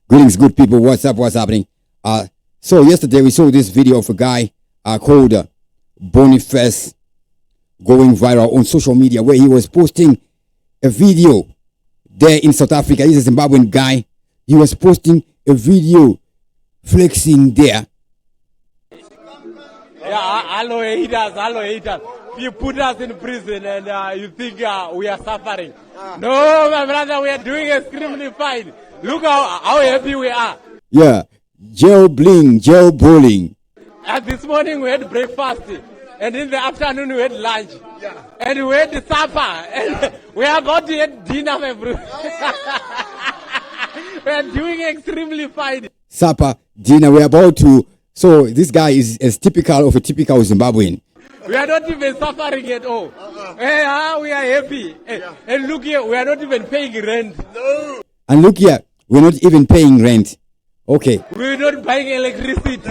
Greetings, good people. What's up? What's happening? So yesterday we saw this video of a guy called Boniface going viral on social media, where he was posting a video there in South Africa. He's a Zimbabwean guy. He was posting a video flexing there. Yeah, hello haters, hello haters. You put us in prison and you think we are suffering. No, my brother, we are doing extremely fine. Look how happy we are. Yeah, jail bling, jail bowling. And this morning we had breakfast, and in the afternoon we had lunch, and we had supper, and we are about to have dinner, my bro. We are doing extremely fine. Supper, dinner, we're about to. So this guy is as typical of a typical Zimbabwean. We are not even suffering at all. We are happy. And look here, we are not even paying rent. No. And look here, we're not even paying rent. Okay. We're not buying electricity.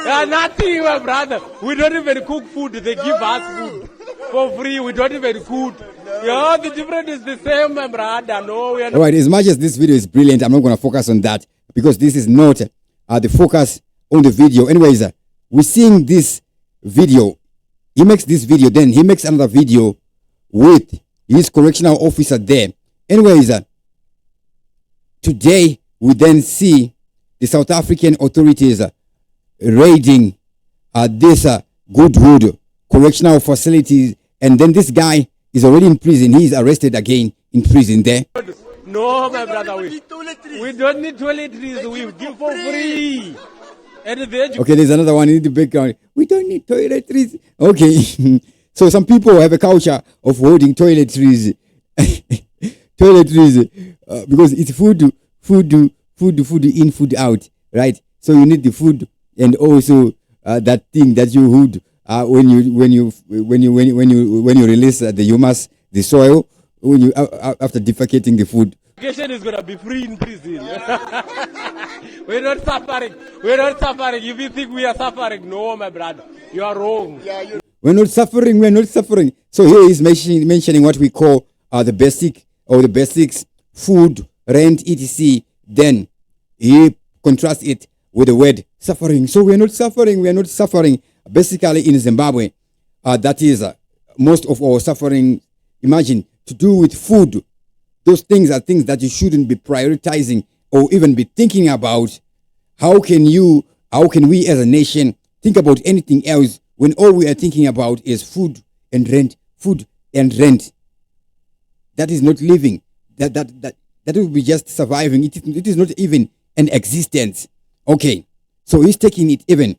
Nothing, my brother. We don't even cook food. They give us food for free. We don't even cook. Yeah, the difference is the same, my brother. No, we are not. All right, as much as this video is brilliant, I'm not going to focus on that because this is not the focus on the video. Anyways, we're seeing this video. He makes this video, then he makes another video with his correctional officer there. Anyways, today we then see the South African authorities raiding this Goodwood correctional facilities, and then this guy is already in prison. He is arrested again in prison there. No, my brother, we don't need toiletries. We give for free. Okay, there's another one in the background. We don't need toiletries. Okay. So some people have a culture of holding toiletries. Toiletries because it's food in, food out, right? So you need the food and also that thing that you hold when you release the humus, the soil, when you after defecating the food. Education is gonna be free in prison. We're not suffering. We're not suffering. If you think we are suffering, no, my brother, you are wrong. We're not suffering. We're not suffering. So here he's mentioning what we call the basics, food, rent, etc. Then he contrasts it with the word suffering. So we're not suffering. We're not suffering. Basically, in Zimbabwe, that is most of our suffering. Imagine to do with food. Those things are things that you shouldn't be prioritizing or even be thinking about. How can we as a nation think about anything else when all we are thinking about is food and rent, food and rent? That is not living. That will be just surviving. It is not even an existence. Okay, so he's taking it even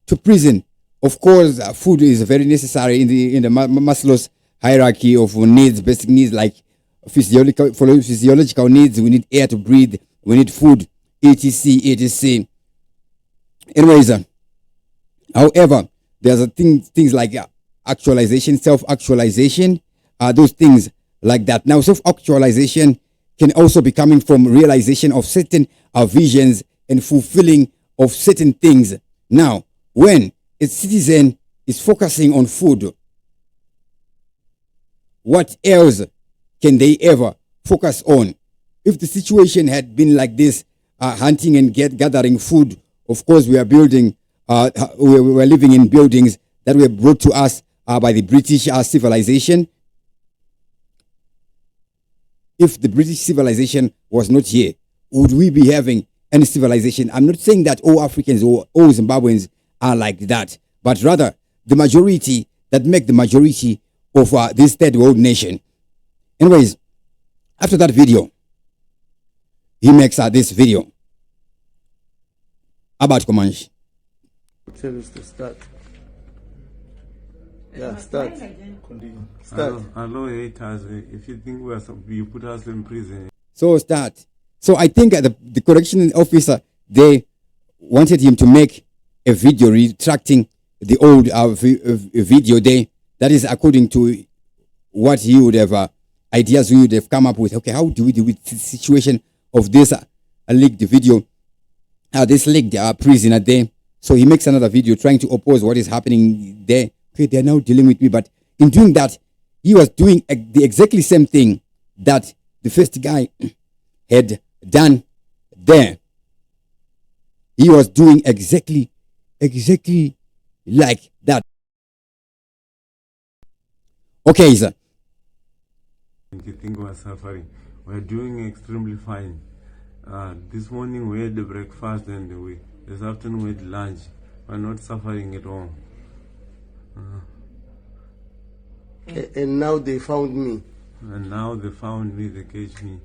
to prison. Of course, food is very necessary in the Maslow's hierarchy of needs, basic needs like physiological needs. We need air to breathe. We need food, etc. Anyways, however, there's things like actualization, self-actualization, those things like that. Now, self-actualization can also be coming from realization of certain visions and fulfilling of certain things. Now, when a citizen is focusing on food, what else can they ever focus on? If the situation had been like this, hunting and gathering food, of course we are building, we were living in buildings that were brought to us by the British civilization. If the British civilization was not here, would we be having any civilization? I'm not saying that all Africans or all Zimbabweans are like that, but rather the majority that make the majority of this third world nation. Anyways, after that video, he makes this video about Comanche. Tell us to start. Yeah, start. Continue. Start. Hello, haters. If you think you put us in prison. So start. So I think the correction officer, they wanted him to make a video retracting the old video there. That is according to what he would have, ideas we would have come up with. Okay, how do we deal with the situation of this leaked video? This leaked prisoner there. So he makes another video trying to oppose what is happening there. Okay, they're now dealing with me. But in doing that, he was doing the exactly same thing that the first guy had done there. he was doing exactly like that. Okay, sir. You think we're suffering? We're doing extremely fine. This morning we had the breakfast and this afternoon we had lunch. We're not suffering at all. And now they found me. And now they found me, they caged me.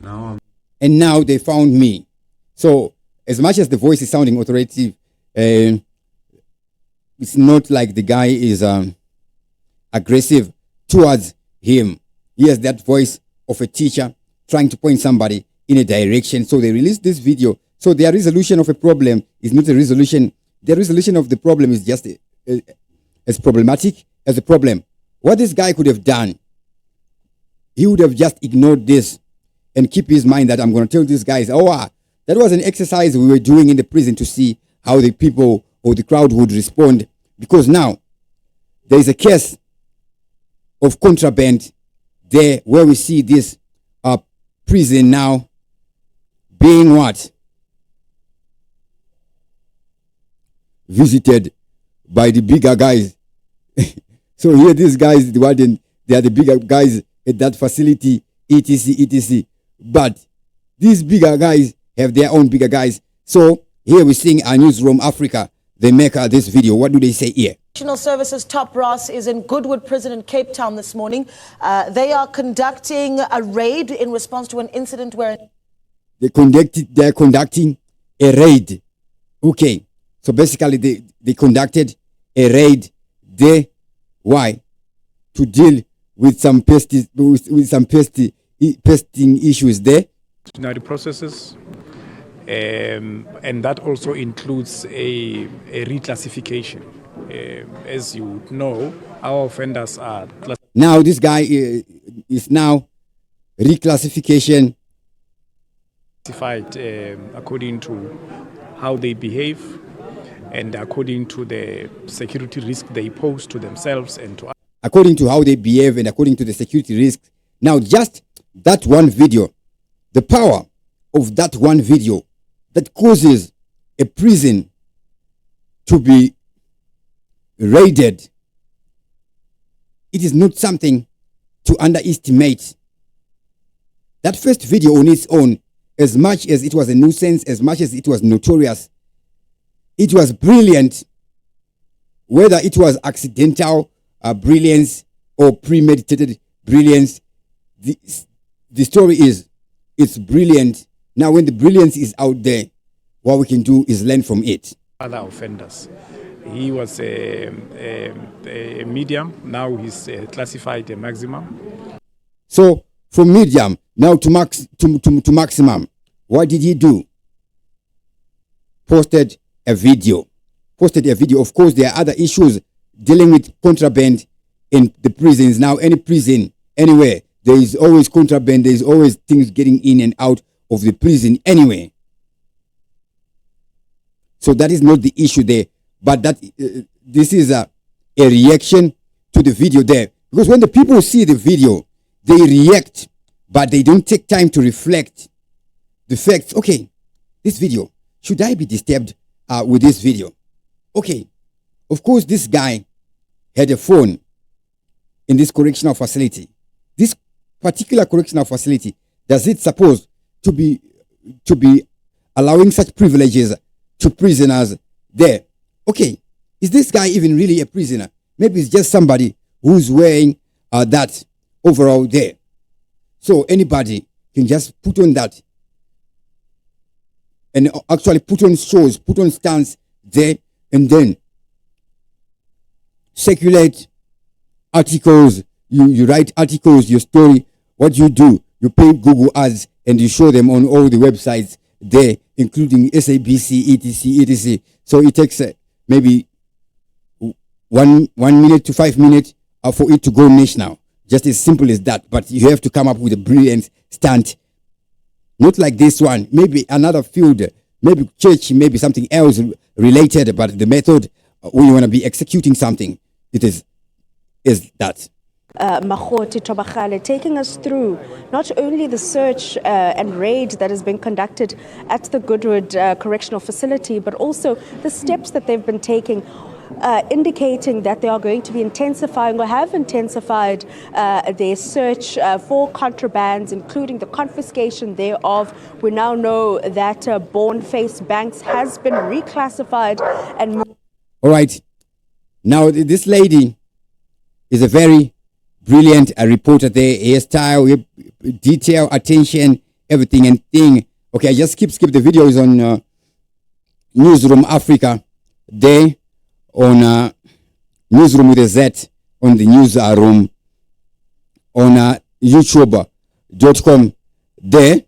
Now And now they found me. So as much as the voice is sounding authoritative, it's not like the guy is aggressive towards him. He has that voice of a teacher trying to point somebody in a direction. So they released this video. So their resolution of a problem is not a resolution. The resolution of the problem is just as problematic as the problem. What this guy could have done, he would have just ignored this and keep his mind that I'm going to tell these guys, that was an exercise we were doing in the prison to see how the people or the crowd would respond. Because now there is a case of contraband there where we see this prison now being what? Visited by the bigger guys. So here these guys, the warden, they are the bigger guys at that facility, etc. But these bigger guys have their own bigger guys. So here we're seeing our newsroom Africa. They make this video. What do they say here? National Services top brass is in Goodwood Prison in Cape Town this morning. They are conducting a raid in response to an incident where they're conducting a raid. Okay, so basically they conducted a raid there. Why? To deal with some pesting issues there. Disciplinary processes, and that also includes a reclassification. As you know, our offenders are now this guy is now reclassification classified according to how they behave and according to the security risk they pose to themselves and to others. According to how they behave and according to the security risks. Now just that one video, the power of that one video that causes a prison to be raided, it is not something to underestimate. That first video on its own, as much as it was a nuisance, as much as it was notorious, it was brilliant. Whether it was accidental brilliance or premeditated brilliance, the story is it's brilliant. Now when the brilliance is out there, what we can do is learn from it. Other offenders. He was a medium, now he's classified a maximum. So from medium now to maximum, what did he do? Posted a video. Of course, there are other issues dealing with contraband in the prisons. Now, any prison, anywhere, there is always contraband. There is always things getting in and out of the prison anyway. So that is not the issue there. But that this is a reaction to the video there. Because when the people see the video, they react, but they don't take time to reflect the facts. Okay, this video, should I be disturbed with this video? Okay, of course, this guy had a phone in this correctional facility. This particular correctional facility, does it suppose to be allowing such privileges to prisoners there? Okay, is this guy even really a prisoner? Maybe it's just somebody who's wearing that overall there. So anybody can just put on that and actually put on shows, put on stands there, and then circulate articles. You write articles, your story. What you do, you pay Google ads and you show them on all the websites there, including SABC, etc. So it takes maybe 1 minute to 5 minutes for it to go national. Just as simple as that. But you have to come up with a brilliant stunt. Not like this one. Maybe another field, maybe church, maybe something else related. But the method when you want to be executing something, it is that. Makgothi Thobakgale, taking us through not only the search and raid that has been conducted at the Goodwood Correctional Facility, but also the steps that they've been taking, indicating that they are going to be intensifying or have intensified their search for contrabands, including the confiscation thereof. We now know that Born-Face Banks has been reclassified and... All right. Now, this lady is a very brilliant reporter there. Hairstyle, detail, attention, everything and thing. Okay, I just skip the videos on Newsroom Africa. There on Newsroom with a Z on the newsroom on youtube.com there.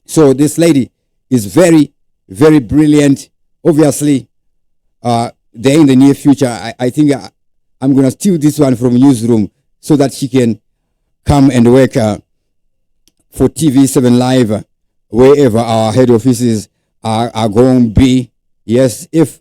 So this lady is very, very brilliant. Obviously, there in the near future, I think I'm going to steal this one from Newsroom so that she can come and work for TV7 Live, wherever our head offices are going to be. Yes, if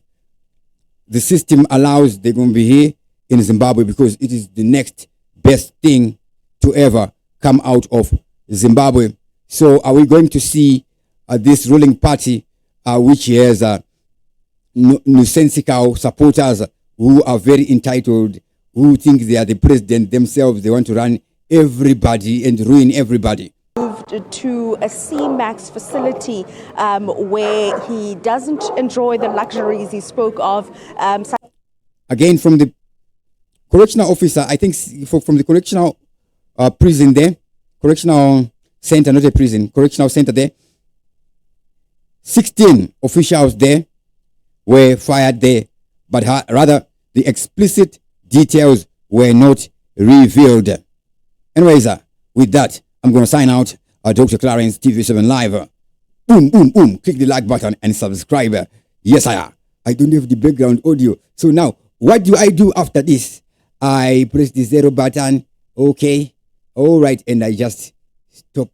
the system allows, they're going to be here in Zimbabwe because it is the next best thing to ever come out of Zimbabwe. So are we going to see this ruling party, which has nonsensical supporters who are very entitled, who think they are the president themselves, they want to run everybody and ruin everybody? Moved to a C-Max facility where he doesn't enjoy the luxuries he spoke of. Again, from the correctional officer, I think from the correctional prison there, correctional center, not a prison, correctional center there, 16 officials there were fired there, but rather the explicit details were not revealed. Anyways, with that, I'm going to sign out. Dr. Clarence, TV7 Live. Boom, boom, boom. Click the like button and subscribe. Yes, I don't have the background audio. So now, what do I do after this? I press the 0 button. Okay. All right. And I just stop.